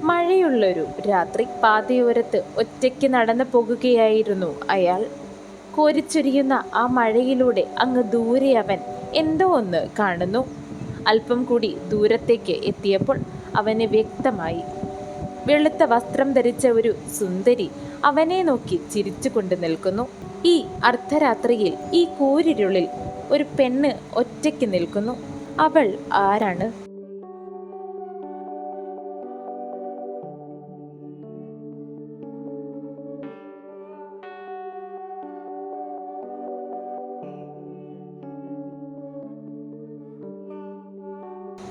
മഴയുള്ളൊരു രാത്രി പാതയോരത്ത് ഒറ്റയ്ക്ക് നടന്നു പോകുകയായിരുന്നു അയാൾ. കോരിച്ചൊരിയുന്ന ആ മഴയിലൂടെ അങ്ങ് ദൂരെ അവൻ എന്തോ ഒന്ന് കാണുന്നു. അല്പം കൂടി ദൂരത്തേക്ക് എത്തിയപ്പോൾ അവന് വ്യക്തമായി. വെളുത്ത വസ്ത്രം ധരിച്ച ഒരു സുന്ദരി അവനെ നോക്കി ചിരിച്ചുകൊണ്ട് നിൽക്കുന്നു. ഈ അർദ്ധരാത്രിയിൽ, ഈ കൂരിരുളിൽ ഒരു പെണ്ണ് ഒറ്റയ്ക്ക് നിൽക്കുന്നു. അവൾ ആരാണ്?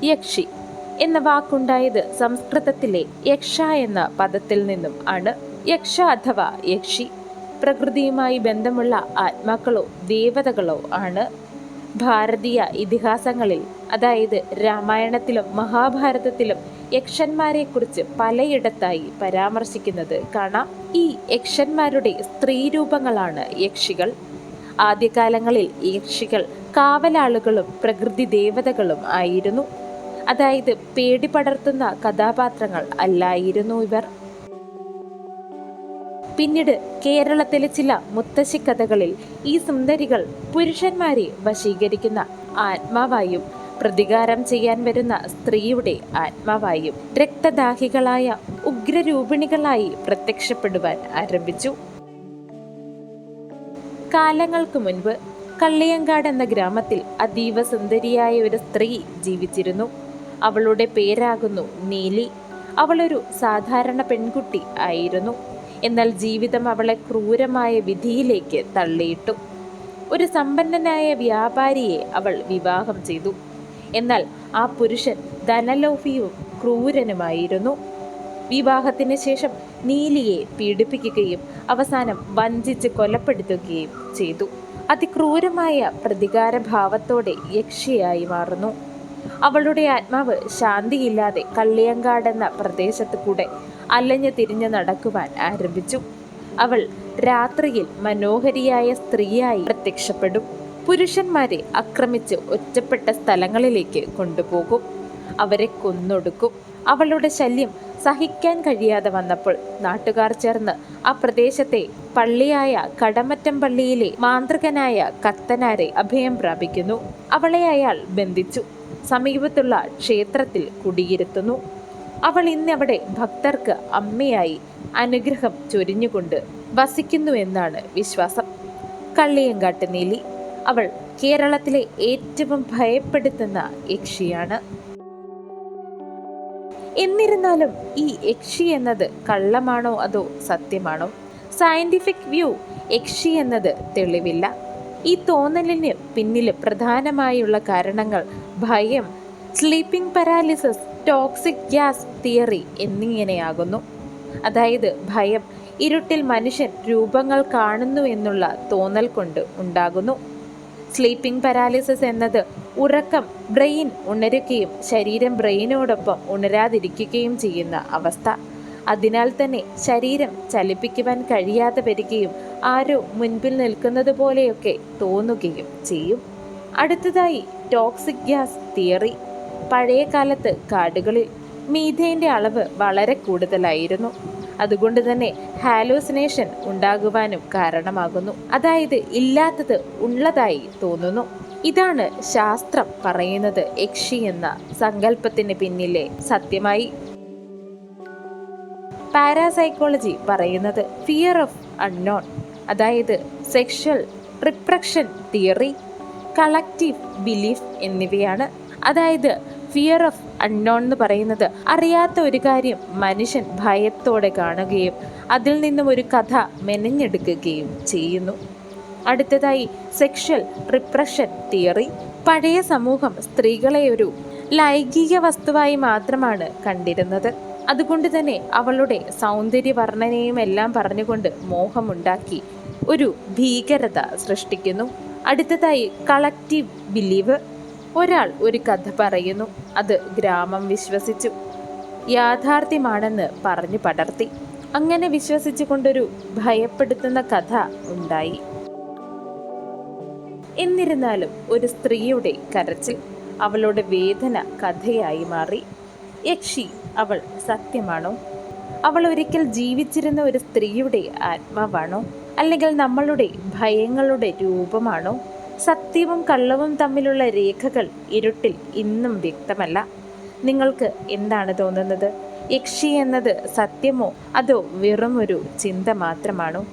യക്ഷി എന്ന വാക്കുണ്ടായത് സംസ്കൃതത്തിലെ യക്ഷ എന്ന പദത്തിൽ നിന്നും ആണ്. യക്ഷ അഥവാ യക്ഷി പ്രകൃതിയുമായി ബന്ധമുള്ള ആത്മാക്കളോ ദേവതകളോ ആണ്. ഭാരതീയ ഇതിഹാസങ്ങളിൽ, അതായത് രാമായണത്തിലും മഹാഭാരതത്തിലും യക്ഷന്മാരെ കുറിച്ച് പലയിടത്തായി പരാമർശിക്കുന്നത് കാണാം. ഈ യക്ഷന്മാരുടെ സ്ത്രീരൂപങ്ങളാണ് യക്ഷികൾ. ആദ്യകാലങ്ങളിൽ യക്ഷികൾ കാവലാളുകളും പ്രകൃതി ദേവതകളും ആയിരുന്നു. അതായത് പേടി പടർത്തുന്ന കഥാപാത്രങ്ങൾ അല്ലായിരുന്നു ഇവർ. പിന്നീട് കേരളത്തിലെ ചില മുത്തശ്ശി കഥകളിൽ ഈ സുന്ദരികൾ പുരുഷന്മാരെ വശീകരിക്കുന്ന ആത്മാവായും പ്രതികാരം ചെയ്യാൻ വരുന്ന സ്ത്രീയുടെ ആത്മാവായും രക്തദാഹികളായ ഉഗ്രരൂപിണികളായി പ്രത്യക്ഷപ്പെടുവാൻ ആരംഭിച്ചു. കാലങ്ങൾക്ക് മുൻപ് കള്ളിയങ്കാട് എന്ന ഗ്രാമത്തിൽ അതീവ സുന്ദരിയായ ഒരു സ്ത്രീ ജീവിച്ചിരുന്നു. അവളുടെ പേരാകുന്നു നീലി. അവളൊരു സാധാരണ പെൺകുട്ടി ആയിരുന്നു. എന്നാൽ ജീവിതം അവളെ ക്രൂരമായ വിധിയിലേക്ക് തള്ളിയിട്ടു. ഒരു സമ്പന്നനായ വ്യാപാരിയെ അവൾ വിവാഹം ചെയ്തു. എന്നാൽ ആ പുരുഷൻ ധനലോഭിയും ക്രൂരനുമായിരുന്നു. വിവാഹത്തിന് ശേഷം നീലിയെ പീഡിപ്പിക്കുകയും അവസാനം വഞ്ചിച്ച് കൊലപ്പെടുത്തുകയും ചെയ്തു. അതിക്രൂരമായ പ്രതികാരഭാവത്തോടെ യക്ഷിയായി മാറുന്നു. അവളുടെ ആത്മാവ് ശാന്തിയില്ലാതെ കള്ളിയങ്കാട് എന്ന പ്രദേശത്ത് കൂടെ അലഞ്ഞു തിരിഞ്ഞു നടക്കുവാൻ ആരംഭിച്ചു. അവൾ രാത്രിയിൽ മനോഹരിയായ സ്ത്രീയായി പ്രത്യക്ഷപ്പെടും. പുരുഷന്മാരെ ആക്രമിച്ച് ഒറ്റപ്പെട്ട സ്ഥലങ്ങളിലേക്ക് കൊണ്ടുപോകും. അവരെ കൊന്നൊടുക്കും. അവളുടെ ശല്യം സഹിക്കാൻ കഴിയാതെ വന്നപ്പോൾ നാട്ടുകാർ ചേർന്ന് ആ പ്രദേശത്തെ പള്ളിയായ കടമറ്റം പള്ളിയിലെ മാന്ത്രികനായ കത്തനാരെ അഭയം പ്രാപിക്കുന്നു. അവളെ അയാൾ ബന്ധിച്ചു സമീപത്തുള്ള ക്ഷേത്രത്തിൽ കുടിയിരുത്തുന്നു. അവൾ ഇന്നവിടെ ഭക്തർക്ക് അമ്മയായി അനുഗ്രഹം ചൊരിഞ്ഞുകൊണ്ട് വസിക്കുന്നു എന്നാണ് വിശ്വാസം. കള്ളിയങ്കാട്ട് നീലി. അവൾ കേരളത്തിലെ ഏറ്റവും ഭയപ്പെടുത്തുന്ന യക്ഷിയാണ്. എന്നിരുന്നാലും ഈ യക്ഷി എന്നത് കള്ളമാണോ അതോ സത്യമാണോ? സയന്റിഫിക് വ്യൂ യക്ഷി എന്നത് തെളിവില്ല. ഈ തോന്നലിന് പിന്നിൽ പ്രധാനമായുള്ള കാരണങ്ങൾ ഭയം, sleeping paralysis, toxic gas theory എന്നിങ്ങനെയാകുന്നു. അതായത് ഭയം ഇരുട്ടിൽ മനുഷ്യൻ രൂപങ്ങൾ കാണുന്നു എന്നുള്ള തോന്നൽ കൊണ്ട് ഉണ്ടാകുന്നു. സ്ലീപ്പിംഗ് പാരാലിസിസ് എന്നത് ഉറക്കം ബ്രെയിൻ ഉണരുകയും ശരീരം ബ്രെയിനോടൊപ്പം ഉണരാതിരിക്കുകയും ചെയ്യുന്ന അവസ്ഥ. അതിനാൽ തന്നെ ശരീരം ചലിപ്പിക്കുവാൻ കഴിയാതെ വരികയും ആരോ മുൻപിൽ നിൽക്കുന്നത് പോലെയൊക്കെ തോന്നുകയും ചെയ്യും. അടുത്തതായി ടോക്സിക് ഗ്യാസ് തിയറി. പഴയ കാലത്ത് കാടുകളിൽ മീഥേൻ്റെ അളവ് വളരെ കൂടുതലായിരുന്നു. അതുകൊണ്ട് തന്നെ ഹാലൂസിനേഷൻ ഉണ്ടാകുവാനും കാരണമാകുന്നു. അതായത് ഇല്ലാത്തത് ഉള്ളതായി തോന്നുന്നു. ഇതാണ് ശാസ്ത്രം പറയുന്നത് യക്ഷി എന്ന സങ്കല്പത്തിന് പിന്നിലെ സത്യമായി. പാരാസൈക്കോളജി പറയുന്നത് ഫിയർ ഓഫ് അൺനോൺ, അതായത് sexual repression theory, collective belief എന്നിവയാണ്. അതായത് ഫിയർ ഓഫ് അൺനോൺ എന്ന് പറയുന്നത് അറിയാത്ത ഒരു കാര്യം മനുഷ്യൻ ഭയത്തോടെ കാണുകയും അതിൽ നിന്നും ഒരു കഥ മെനഞ്ഞെടുക്കുകയും ചെയ്യുന്നു. അടുത്തതായി സെക്ഷൽ റിപ്രഷൻ തിയറി. പഴയ സമൂഹം സ്ത്രീകളെ ഒരു ലൈംഗിക വസ്തുവായി മാത്രമാണ് കണ്ടിരുന്നത്. അതുകൊണ്ട് തന്നെ അവളുടെ സൗന്ദര്യ വർണ്ണനയും എല്ലാം പറഞ്ഞുകൊണ്ട് മോഹമുണ്ടാക്കി ഒരു ഭീകരത സൃഷ്ടിക്കുന്നു. അടുത്തതായി കളക്റ്റീവ് ബിലീവ്. ഒരാൾ ഒരു കഥ പറയുന്നു, അത് ഗ്രാമം വിശ്വസിച്ചു, യാഥാർത്ഥ്യമാണെന്ന് പറഞ്ഞു പടർത്തി. അങ്ങനെ വിശ്വസിച്ചു കൊണ്ടൊരു ഭയപ്പെടുത്തുന്ന കഥ ഉണ്ടായി. എന്നിരുന്നാലും ഒരു സ്ത്രീയുടെ കരച്ചിൽ അവളുടെ വേദന കഥയായി മാറി. യക്ഷി അവൾ സത്യമാണോ? അവൾ ഒരിക്കൽ ജീവിച്ചിരുന്ന ഒരു സ്ത്രീയുടെ ആത്മാവാണോ? അല്ലെങ്കിൽ നമ്മളുടെ ഭയങ്ങളുടെ രൂപമാണോ? സത്യവും കള്ളവും തമ്മിലുള്ള രേഖകൾ ഇരുട്ടിൽ ഇന്നും വ്യക്തമല്ല. നിങ്ങൾക്ക് എന്താണ് തോന്നുന്നത്? യക്ഷി എന്നത് സത്യമോ അതോ വെറുമൊരു ചിന്ത മാത്രമാണോ?